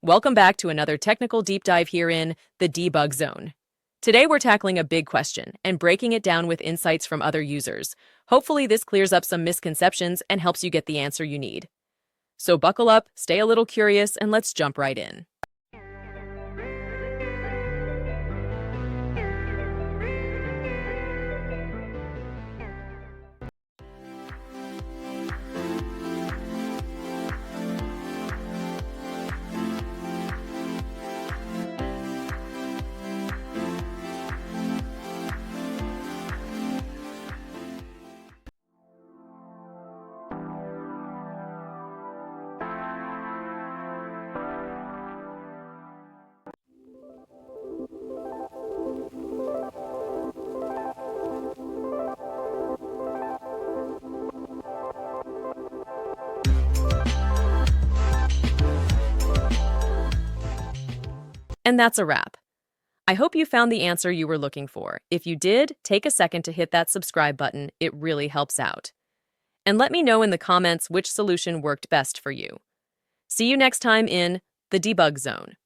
Welcome back to another technical deep dive here in the debug zone. Today we're tackling a big question and breaking it down with insights from other users. Hopefully this clears up some misconceptions and helps you get the answer you need. So buckle up, stay a little curious, and let's jump right in. And that's a wrap. I hope you found the answer you were looking for. If you did, take a second to hit that subscribe button. It really helps out. And let me know in the comments which solution worked best for you. See you next time in the debug zone.